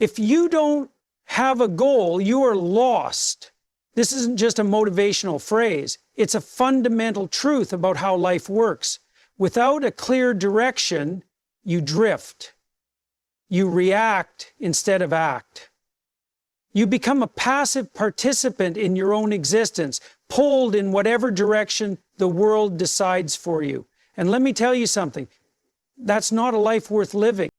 If you don't have a goal, you are lost. This isn't just a motivational phrase. It's a fundamental truth about how life works. Without a clear direction, you drift. You react instead of act. You become a passive participant in your own existence, pulled in whatever direction the world decides for you. And let me tell you something, that's not a life worth living.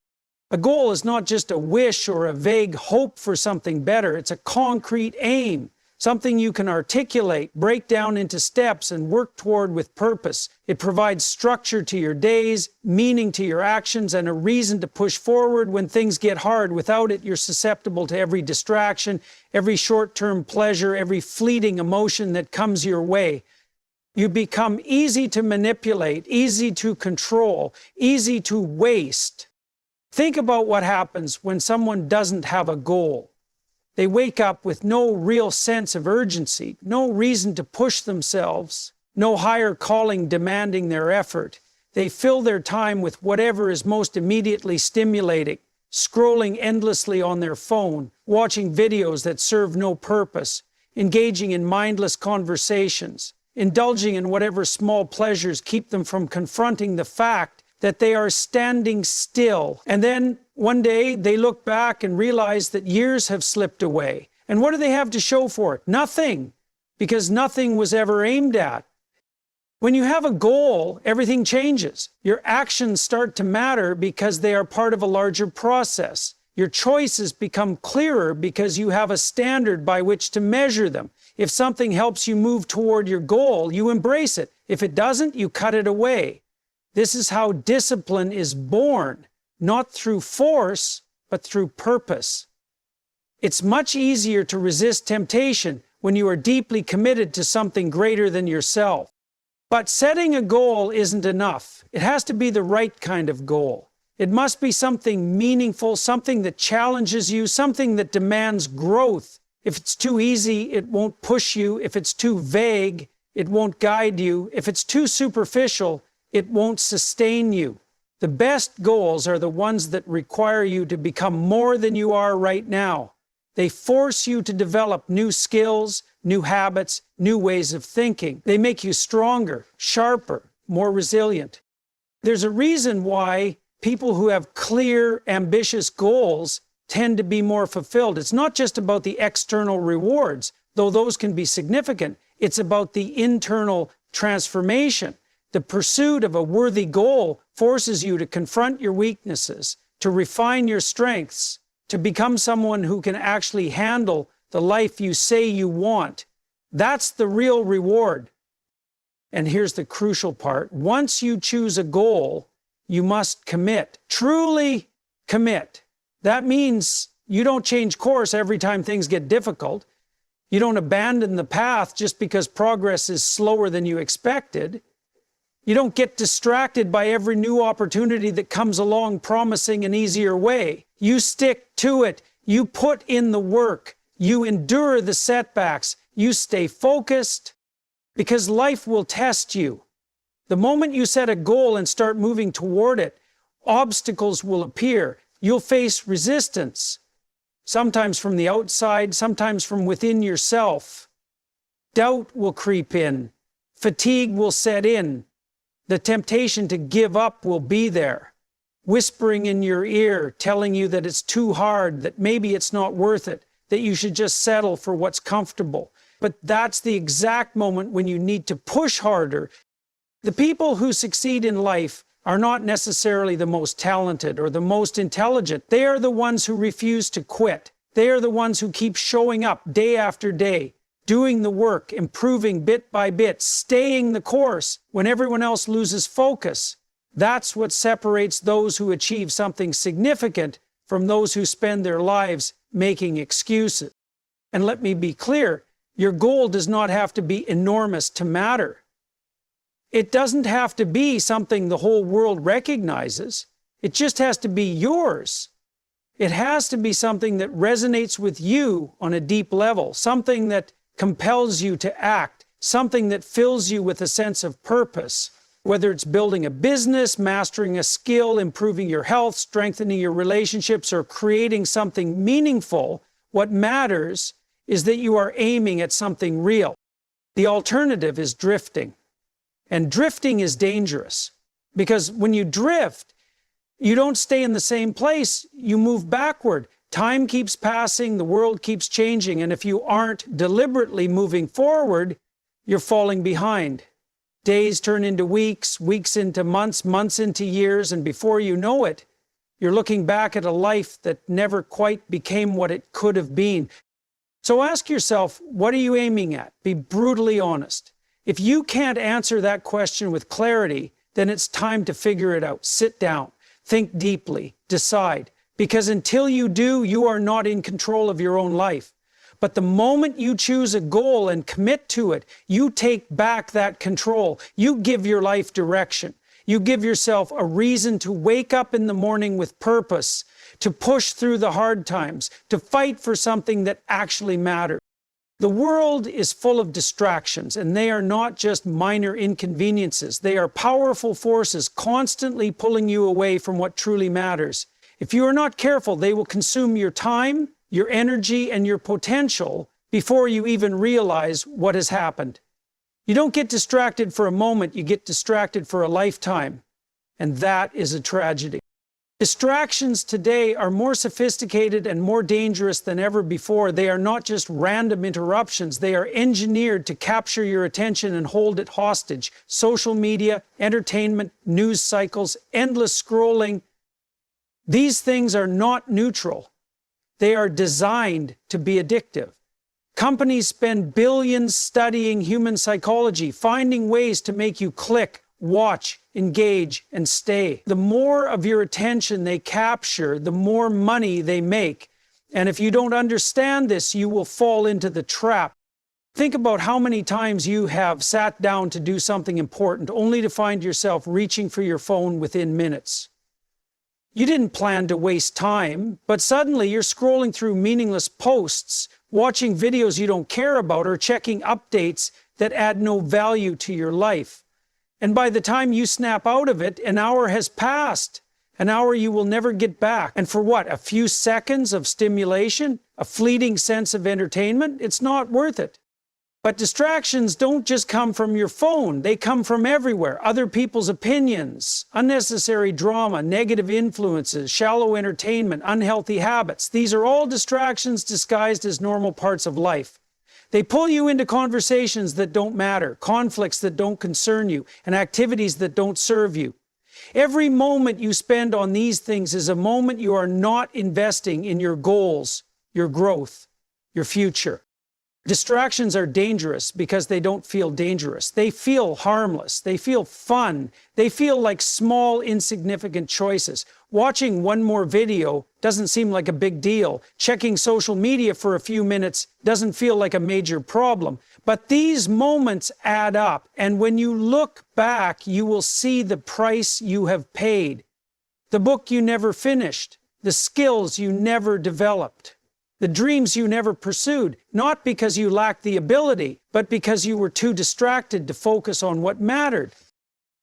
A goal is not just a wish or a vague hope for something better. It's a concrete aim, something you can articulate, break down into steps, and work toward with purpose. It provides structure to your days, meaning to your actions, and a reason to push forward when things get hard. Without it, you're susceptible to every distraction, every short-term pleasure, every fleeting emotion that comes your way. You become easy to manipulate, easy to control, easy to waste. Think about what happens when someone doesn't have a goal. They wake up with no real sense of urgency, no reason to push themselves, no higher calling demanding their effort. They fill their time with whatever is most immediately stimulating, scrolling endlessly on their phone, watching videos that serve no purpose, engaging in mindless conversations, indulging in whatever small pleasures keep them from confronting the fact that they are standing still. And then one day they look back and realize that years have slipped away. And what do they have to show for it? Nothing, because nothing was ever aimed at. When you have a goal, everything changes. Your actions start to matter because they are part of a larger process. Your choices become clearer because you have a standard by which to measure them. If something helps you move toward your goal, you embrace it. If it doesn't, you cut it away. This is how discipline is born, not through force, but through purpose. It's much easier to resist temptation when you are deeply committed to something greater than yourself. But setting a goal isn't enough. It has to be the right kind of goal. It must be something meaningful, something that challenges you, something that demands growth. If it's too easy, it won't push you. If it's too vague, it won't guide you. If it's too superficial, it won't sustain you. The best goals are the ones that require you to become more than you are right now. They force you to develop new skills, new habits, new ways of thinking. They make you stronger, sharper, more resilient. There's a reason why people who have clear, ambitious goals tend to be more fulfilled. It's not just about the external rewards, though those can be significant. It's about the internal transformation. The pursuit of a worthy goal forces you to confront your weaknesses, to refine your strengths, to become someone who can actually handle the life you say you want. That's the real reward. And here's the crucial part. Once you choose a goal, you must commit. Truly commit. That means you don't change course every time things get difficult. You don't abandon the path just because progress is slower than you expected. You don't get distracted by every new opportunity that comes along promising an easier way. You stick to it. You put in the work. You endure the setbacks. You stay focused because life will test you. The moment you set a goal and start moving toward it, obstacles will appear. You'll face resistance, sometimes from the outside, sometimes from within yourself. Doubt will creep in. Fatigue will set in. The temptation to give up will be there, whispering in your ear, telling you that it's too hard, that maybe it's not worth it, that you should just settle for what's comfortable. But that's the exact moment when you need to push harder. The people who succeed in life are not necessarily the most talented or the most intelligent. They are the ones who refuse to quit. They are the ones who keep showing up day after day, doing the work, improving bit by bit, staying the course when everyone else loses focus. That's what separates those who achieve something significant from those who spend their lives making excuses. And let me be clear, your goal does not have to be enormous to matter. It doesn't have to be something the whole world recognizes. It just has to be yours. It has to be something that resonates with you on a deep level, something that compels you to act, something that fills you with a sense of purpose. Whether it's building a business, mastering a skill, improving your health, strengthening your relationships, or creating something meaningful, what matters is that you are aiming at something real. The alternative is drifting. And drifting is dangerous because when you drift, you don't stay in the same place, you move backward. Time keeps passing, the world keeps changing, and if you aren't deliberately moving forward, you're falling behind. Days turn into weeks, weeks into months, months into years, and before you know it, you're looking back at a life that never quite became what it could have been. So ask yourself, what are you aiming at? Be brutally honest. If you can't answer that question with clarity, then it's time to figure it out. Sit down, think deeply, decide. Because until you do, you are not in control of your own life. But the moment you choose a goal and commit to it, you take back that control. You give your life direction. You give yourself a reason to wake up in the morning with purpose, to push through the hard times, to fight for something that actually matters. The world is full of distractions, and they are not just minor inconveniences. They are powerful forces constantly pulling you away from what truly matters. If you are not careful, they will consume your time, your energy, and your potential before you even realize what has happened. You don't get distracted for a moment, you get distracted for a lifetime. And that is a tragedy. Distractions today are more sophisticated and more dangerous than ever before. They are not just random interruptions, they are engineered to capture your attention and hold it hostage. Social media, entertainment, news cycles, endless scrolling. These things are not neutral. They are designed to be addictive. Companies spend billions studying human psychology, finding ways to make you click, watch, engage, and stay. The more of your attention they capture, the more money they make. And if you don't understand this, you will fall into the trap. Think about how many times you have sat down to do something important, only to find yourself reaching for your phone within minutes. You didn't plan to waste time, but suddenly you're scrolling through meaningless posts, watching videos you don't care about, or checking updates that add no value to your life. And by the time you snap out of it, an hour has passed. An hour you will never get back. And for what? A few seconds of stimulation? A fleeting sense of entertainment? It's not worth it. But distractions don't just come from your phone. They come from everywhere. Other people's opinions, unnecessary drama, negative influences, shallow entertainment, unhealthy habits. These are all distractions disguised as normal parts of life. They pull you into conversations that don't matter, conflicts that don't concern you, and activities that don't serve you. Every moment you spend on these things is a moment you are not investing in your goals, your growth, your future. Distractions are dangerous because they don't feel dangerous. They feel harmless. They feel fun. They feel like small, insignificant choices. Watching one more video doesn't seem like a big deal. Checking social media for a few minutes doesn't feel like a major problem. But these moments add up, and when you look back, you will see the price you have paid. The book you never finished, the skills you never developed, the dreams you never pursued, not because you lacked the ability, but because you were too distracted to focus on what mattered.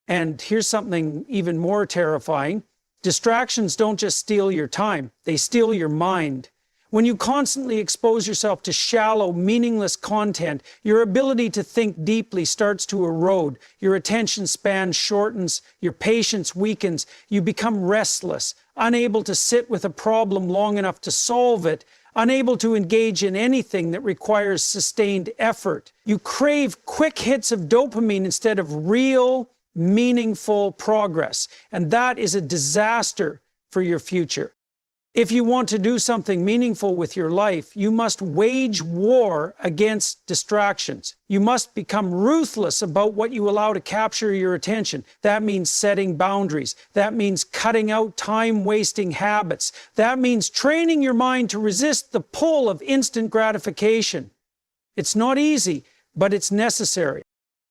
And here's something even more terrifying. Distractions don't just steal your time, they steal your mind. When you constantly expose yourself to shallow, meaningless content, your ability to think deeply starts to erode. Your attention span shortens, your patience weakens, you become restless, unable to sit with a problem long enough to solve it, unable to engage in anything that requires sustained effort. You crave quick hits of dopamine instead of real, meaningful progress. And that is a disaster for your future. If you want to do something meaningful with your life, you must wage war against distractions. You must become ruthless about what you allow to capture your attention. That means setting boundaries. That means cutting out time-wasting habits. That means training your mind to resist the pull of instant gratification. It's not easy, but it's necessary.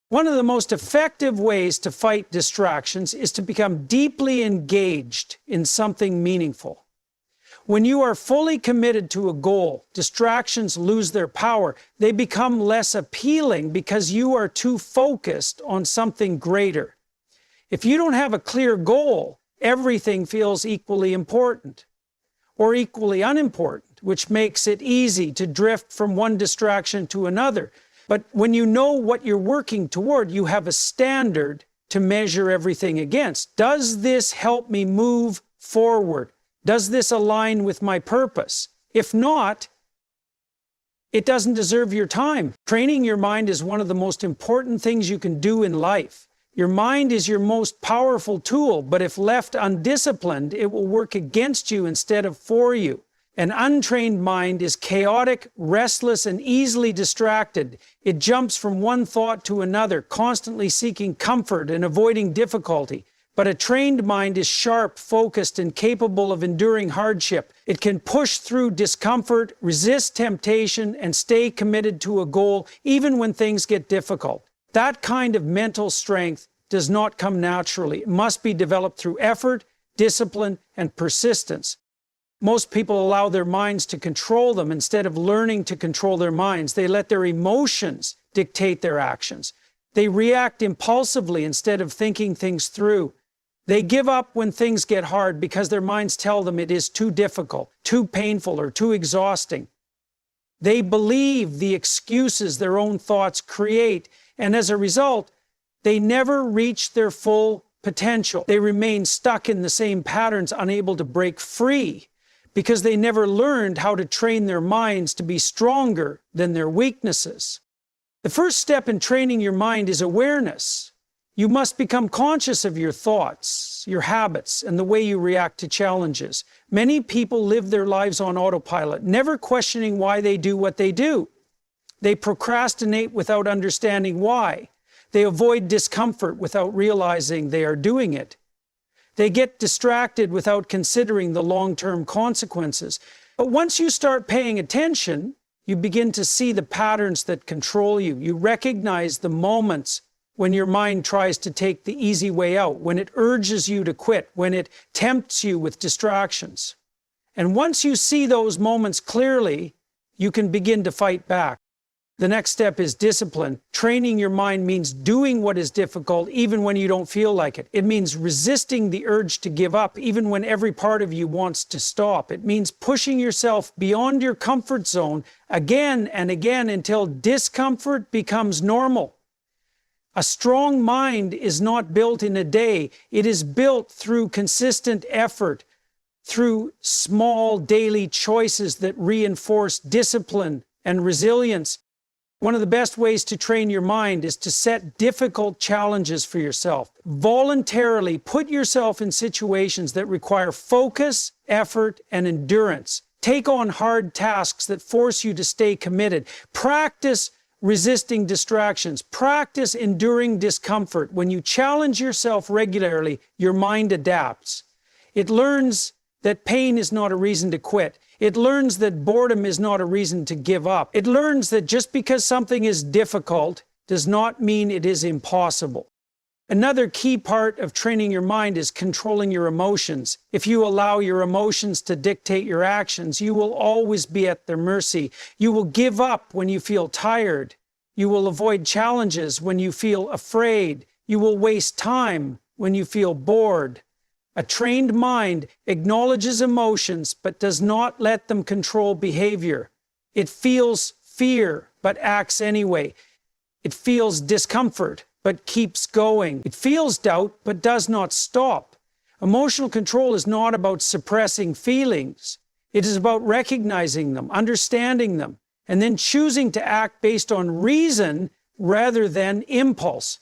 One of the most effective ways to fight distractions is to become deeply engaged in something meaningful. When you are fully committed to a goal, distractions lose their power. They become less appealing because you are too focused on something greater. If you don't have a clear goal, everything feels equally important or equally unimportant, which makes it easy to drift from one distraction to another. But when you know what you're working toward, you have a standard to measure everything against. Does this help me move forward? Does this align with my purpose? If not, it doesn't deserve your time. Training your mind is one of the most important things you can do in life. Your mind is your most powerful tool, but if left undisciplined, it will work against you instead of for you. An untrained mind is chaotic, restless, and easily distracted. It jumps from one thought to another, constantly seeking comfort and avoiding difficulty. But a trained mind is sharp, focused, and capable of enduring hardship. It can push through discomfort, resist temptation, and stay committed to a goal even when things get difficult. That kind of mental strength does not come naturally. It must be developed through effort, discipline, and persistence. Most people allow their minds to control them instead of learning to control their minds. They let their emotions dictate their actions. They react impulsively instead of thinking things through. They give up when things get hard because their minds tell them it is too difficult, too painful, or too exhausting. They believe the excuses their own thoughts create, and as a result, they never reach their full potential. They remain stuck in the same patterns, unable to break free, because they never learned how to train their minds to be stronger than their weaknesses. The first step in training your mind is awareness. You must become conscious of your thoughts, your habits, and the way you react to challenges. Many people live their lives on autopilot, never questioning why they do what they do. They procrastinate without understanding why. They avoid discomfort without realizing they are doing it. They get distracted without considering the long-term consequences. But once you start paying attention, you begin to see the patterns that control you. You recognize the moments when your mind tries to take the easy way out, when it urges you to quit, when it tempts you with distractions. And once you see those moments clearly, you can begin to fight back. The next step is discipline. Training your mind means doing what is difficult even when you don't feel like it. It means resisting the urge to give up even when every part of you wants to stop. It means pushing yourself beyond your comfort zone again and again until discomfort becomes normal. A strong mind is not built in a day. It is built through consistent effort, through small daily choices that reinforce discipline and resilience. One of the best ways to train your mind is to set difficult challenges for yourself. Voluntarily put yourself in situations that require focus, effort, and endurance. Take on hard tasks that force you to stay committed. Practice resisting distractions. Practice enduring discomfort. When you challenge yourself regularly, your mind adapts. It learns that pain is not a reason to quit. It learns that boredom is not a reason to give up. It learns that just because something is difficult does not mean it is impossible. Another key part of training your mind is controlling your emotions. If you allow your emotions to dictate your actions, you will always be at their mercy. You will give up when you feel tired. You will avoid challenges when you feel afraid. You will waste time when you feel bored. A trained mind acknowledges emotions but does not let them control behavior. It feels fear but acts anyway. It feels discomfort but keeps going. It feels doubt but does not stop. Emotional control is not about suppressing feelings. It is about recognizing them, understanding them, and then choosing to act based on reason rather than impulse.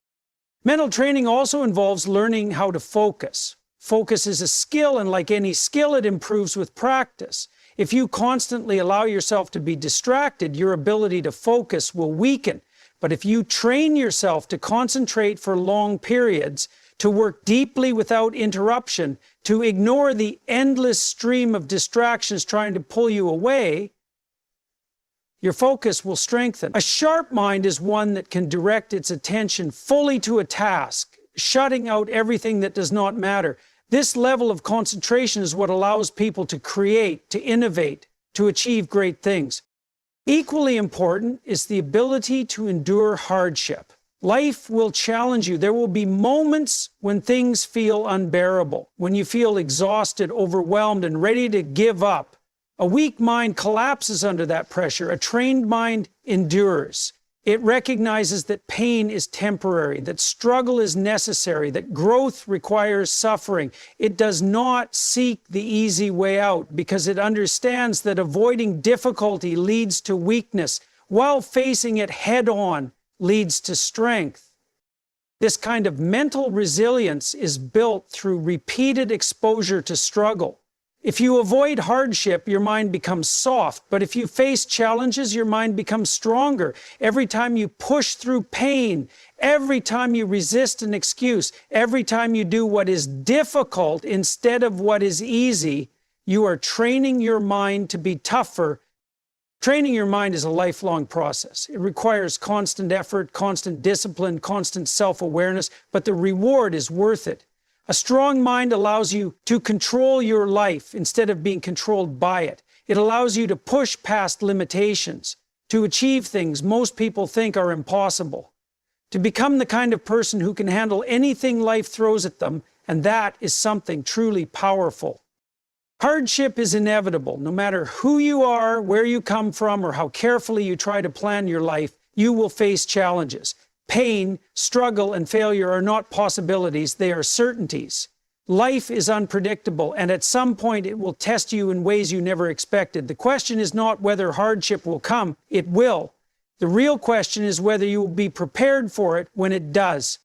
Mental training also involves learning how to focus. Focus is a skill, and like any skill, it improves with practice. If you constantly allow yourself to be distracted, your ability to focus will weaken. But if you train yourself to concentrate for long periods, to work deeply without interruption, to ignore the endless stream of distractions trying to pull you away, your focus will strengthen. A sharp mind is one that can direct its attention fully to a task, shutting out everything that does not matter. This level of concentration is what allows people to create, to innovate, to achieve great things. Equally important is the ability to endure hardship. Life will challenge you. There will be moments when things feel unbearable, when you feel exhausted, overwhelmed, and ready to give up. A weak mind collapses under that pressure. A trained mind endures. It recognizes that pain is temporary, that struggle is necessary, that growth requires suffering. It does not seek the easy way out because it understands that avoiding difficulty leads to weakness, while facing it head-on leads to strength. This kind of mental resilience is built through repeated exposure to struggle. If you avoid hardship, your mind becomes soft, but if you face challenges, your mind becomes stronger. Every time you push through pain, every time you resist an excuse, every time you do what is difficult instead of what is easy, you are training your mind to be tougher. Training your mind is a lifelong process. It requires constant effort, constant discipline, constant self-awareness, but the reward is worth it. A strong mind allows you to control your life instead of being controlled by it. It allows you to push past limitations, to achieve things most people think are impossible, to become the kind of person who can handle anything life throws at them, and that is something truly powerful. Hardship is inevitable. No matter who you are, where you come from, or how carefully you try to plan your life, you will face challenges. Pain, struggle, and failure are not possibilities, they are certainties. Life is unpredictable, and at some point it will test you in ways you never expected. The question is not whether hardship will come, it will. The real question is whether you will be prepared for it when it does.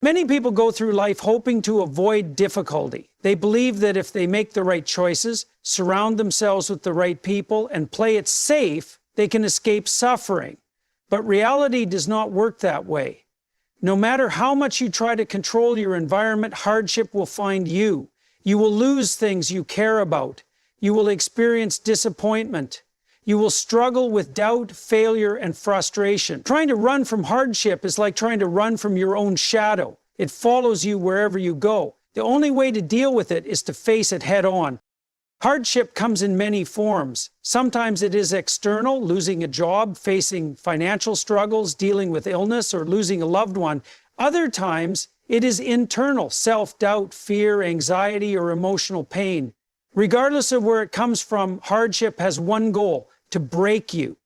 Many people go through life hoping to avoid difficulty. They believe that if they make the right choices, surround themselves with the right people, and play it safe, they can escape suffering. But reality does not work that way. No matter how much you try to control your environment, hardship will find you. You will lose things you care about. You will experience disappointment. You will struggle with doubt, failure, and frustration. Trying to run from hardship is like trying to run from your own shadow. It follows you wherever you go. The only way to deal with it is to face it head on. Hardship comes in many forms. Sometimes it is external, losing a job, facing financial struggles, dealing with illness, or losing a loved one. Other times it is internal, self-doubt, fear, anxiety, or emotional pain. Regardless of where it comes from, hardship has one goal: to break you.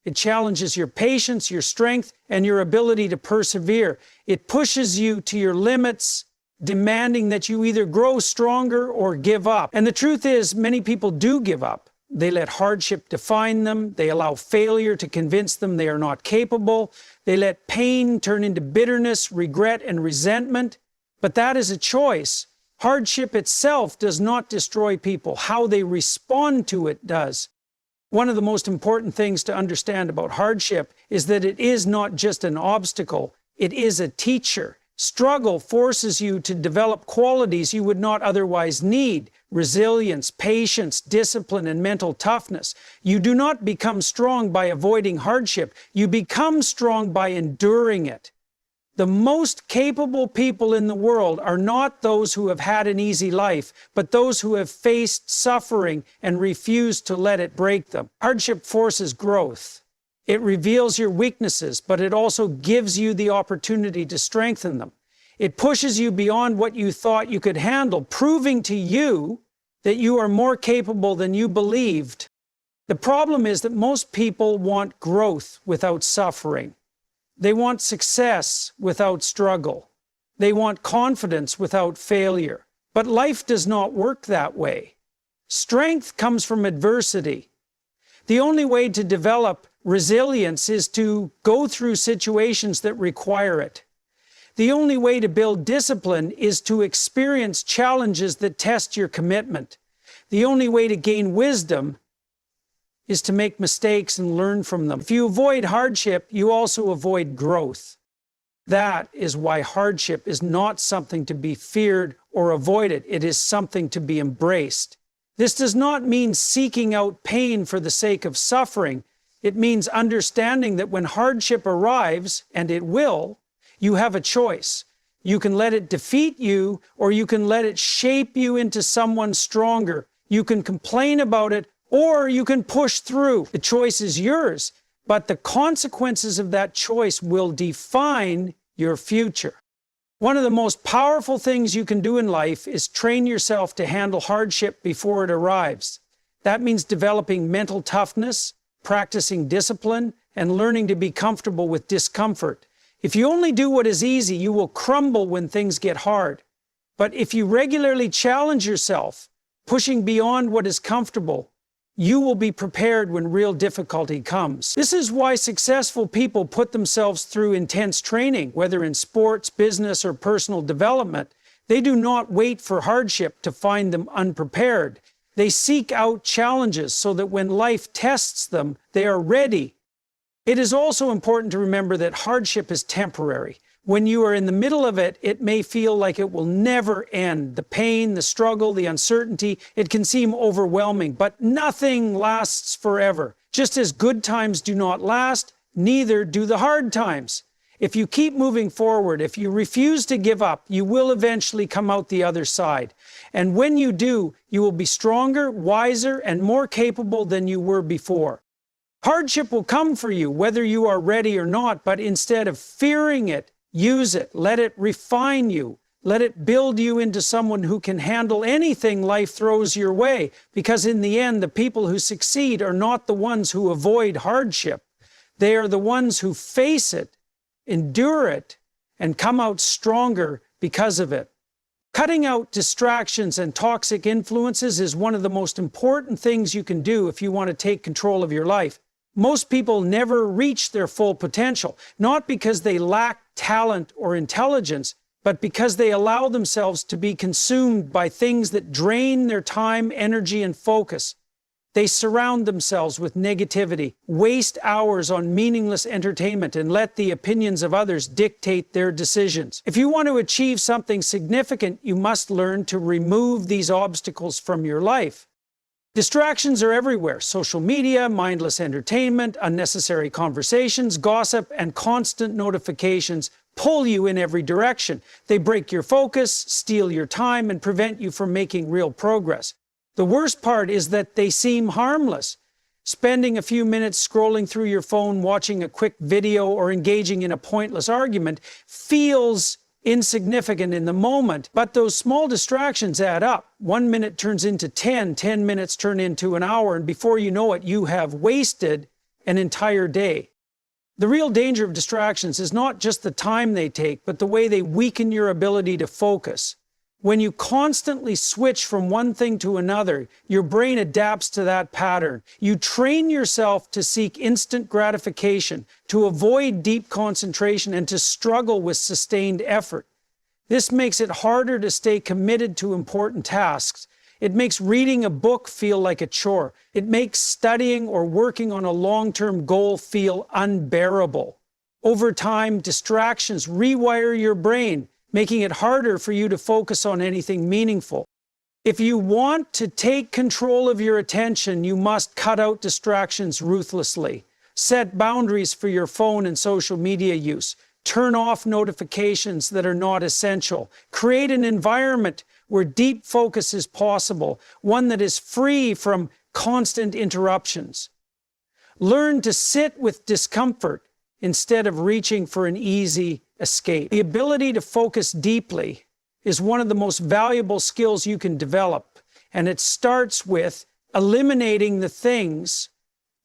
It challenges your patience, your strength, and your ability to persevere. It pushes you to your limits, demanding that you either grow stronger or give up. And the truth is, many people do give up. They let hardship define them. They allow failure to convince them they are not capable. They let pain turn into bitterness, regret, and resentment. But that is a choice. Hardship itself does not destroy people. How they respond to it does. One of the most important things to understand about hardship is that it is not just an obstacle, it is a teacher. Struggle forces you to develop qualities you would not otherwise need: resilience, patience, discipline, and mental toughness. You do not become strong by avoiding hardship. You become strong by enduring it. The most capable people in the world are not those who have had an easy life, but those who have faced suffering and refused to let it break them. Hardship forces growth. It reveals your weaknesses, but it also gives you the opportunity to strengthen them. It pushes you beyond what you thought you could handle, proving to you that you are more capable than you believed. The problem is that most people want growth without suffering. They want success without struggle. They want confidence without failure. But life does not work that way. Strength comes from adversity. The only way to develop resilience is to go through situations that require it. The only way to build discipline is to experience challenges that test your commitment. The only way to gain wisdom is to make mistakes and learn from them. If you avoid hardship, you also avoid growth. That is why hardship is not something to be feared or avoided. It is something to be embraced. This does not mean seeking out pain for the sake of suffering. It means understanding that when hardship arrives, and it will, you have a choice. You can let it defeat you, or you can let it shape you into someone stronger. You can complain about it, or you can push through. The choice is yours, but the consequences of that choice will define your future. One of the most powerful things you can do in life is train yourself to handle hardship before it arrives. That means developing mental toughness, practicing discipline, and learning to be comfortable with discomfort. If you only do what is easy, you will crumble when things get hard. But if you regularly challenge yourself, pushing beyond what is comfortable, you will be prepared when real difficulty comes. This is why successful people put themselves through intense training, whether in sports, business, or personal development. They do not wait for hardship to find them unprepared. They seek out challenges so that when life tests them, they are ready. It is also important to remember that hardship is temporary. When you are in the middle of it, it may feel like it will never end. The pain, the struggle, the uncertainty, it can seem overwhelming, but nothing lasts forever. Just as good times do not last, neither do the hard times. If you keep moving forward, if you refuse to give up, you will eventually come out the other side. And when you do, you will be stronger, wiser, and more capable than you were before. Hardship will come for you, whether you are ready or not, but instead of fearing it, use it. Let it refine you. Let it build you into someone who can handle anything life throws your way, because in the end, the people who succeed are not the ones who avoid hardship. They are the ones who face it, endure it, and come out stronger because of it. Cutting out distractions and toxic influences is one of the most important things you can do if you want to take control of your life. Most people never reach their full potential, not because they lack talent or intelligence, but because they allow themselves to be consumed by things that drain their time, energy, and focus. They surround themselves with negativity, waste hours on meaningless entertainment, and let the opinions of others dictate their decisions. If you want to achieve something significant, you must learn to remove these obstacles from your life. Distractions are everywhere. Social media, mindless entertainment, unnecessary conversations, gossip, and constant notifications pull you in every direction. They break your focus, steal your time, and prevent you from making real progress. The worst part is that they seem harmless. Spending a few minutes scrolling through your phone, watching a quick video, or engaging in a pointless argument feels insignificant in the moment, but those small distractions add up. 1 minute turns into 10 minutes turn into an hour, and before you know it, you have wasted an entire day. The real danger of distractions is not just the time they take, but the way they weaken your ability to focus. When you constantly switch from one thing to another, your brain adapts to that pattern. You train yourself to seek instant gratification, to avoid deep concentration, and to struggle with sustained effort. This makes it harder to stay committed to important tasks. It makes reading a book feel like a chore. It makes studying or working on a long-term goal feel unbearable. Over time, distractions rewire your brain, making it harder for you to focus on anything meaningful. If you want to take control of your attention, you must cut out distractions ruthlessly. Set boundaries for your phone and social media use. Turn off notifications that are not essential. Create an environment where deep focus is possible, one that is free from constant interruptions. Learn to sit with discomfort instead of reaching for an easy escape. The ability to focus deeply is one of the most valuable skills you can develop, and it starts with eliminating the things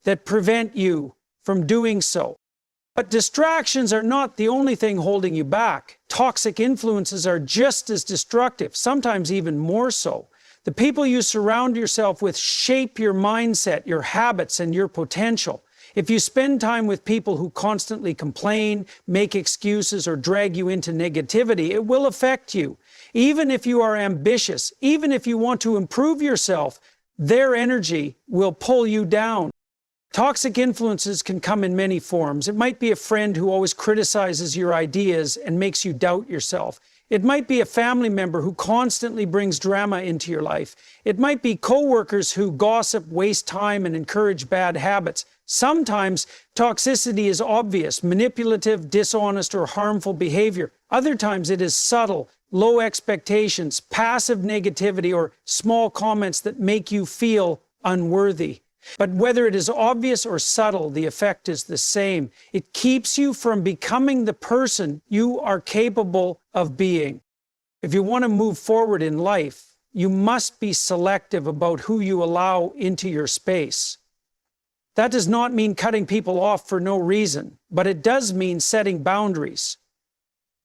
that prevent you from doing so. But distractions are not the only thing holding you back. Toxic influences are just as destructive, sometimes even more so. The people you surround yourself with shape your mindset, your habits, and your potential. If you spend time with people who constantly complain, make excuses, or drag you into negativity, it will affect you. Even if you are ambitious, even if you want to improve yourself, their energy will pull you down. Toxic influences can come in many forms. It might be a friend who always criticizes your ideas and makes you doubt yourself. It might be a family member who constantly brings drama into your life. It might be coworkers who gossip, waste time, and encourage bad habits. Sometimes toxicity is obvious, manipulative, dishonest, or harmful behavior. Other times it is subtle, low expectations, passive negativity, or small comments that make you feel unworthy. But whether it is obvious or subtle, the effect is the same. It keeps you from becoming the person you are capable of being. If you want to move forward in life, you must be selective about who you allow into your space. That does not mean cutting people off for no reason, but it does mean setting boundaries.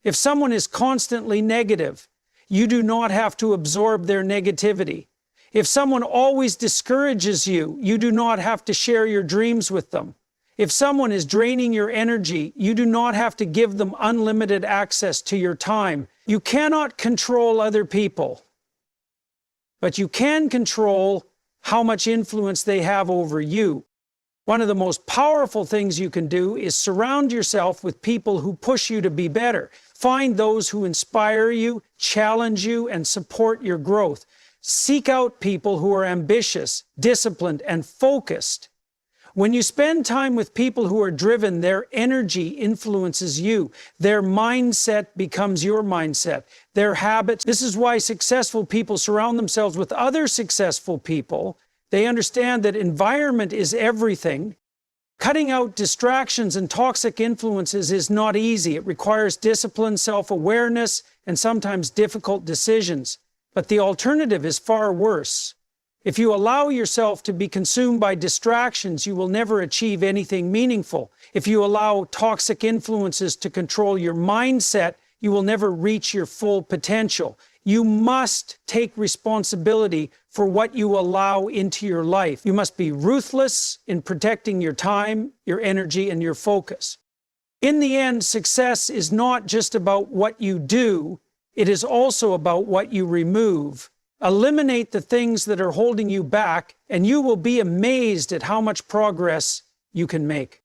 If someone is constantly negative, you do not have to absorb their negativity. If someone always discourages you, you do not have to share your dreams with them. If someone is draining your energy, you do not have to give them unlimited access to your time. You cannot control other people, but you can control how much influence they have over you. One of the most powerful things you can do is surround yourself with people who push you to be better. Find those who inspire you, challenge you, and support your growth. Seek out people who are ambitious, disciplined, and focused. When you spend time with people who are driven, their energy influences you. Their mindset becomes your mindset. Their habits. This is why successful people surround themselves with other successful people. They understand that environment is everything. Cutting out distractions and toxic influences is not easy. It requires discipline, self-awareness, and sometimes difficult decisions. But the alternative is far worse. If you allow yourself to be consumed by distractions, you will never achieve anything meaningful. If you allow toxic influences to control your mindset, you will never reach your full potential. You must take responsibility for what you allow into your life. You must be ruthless in protecting your time, your energy, and your focus. In the end, success is not just about what you do, it is also about what you remove. Eliminate the things that are holding you back, and you will be amazed at how much progress you can make.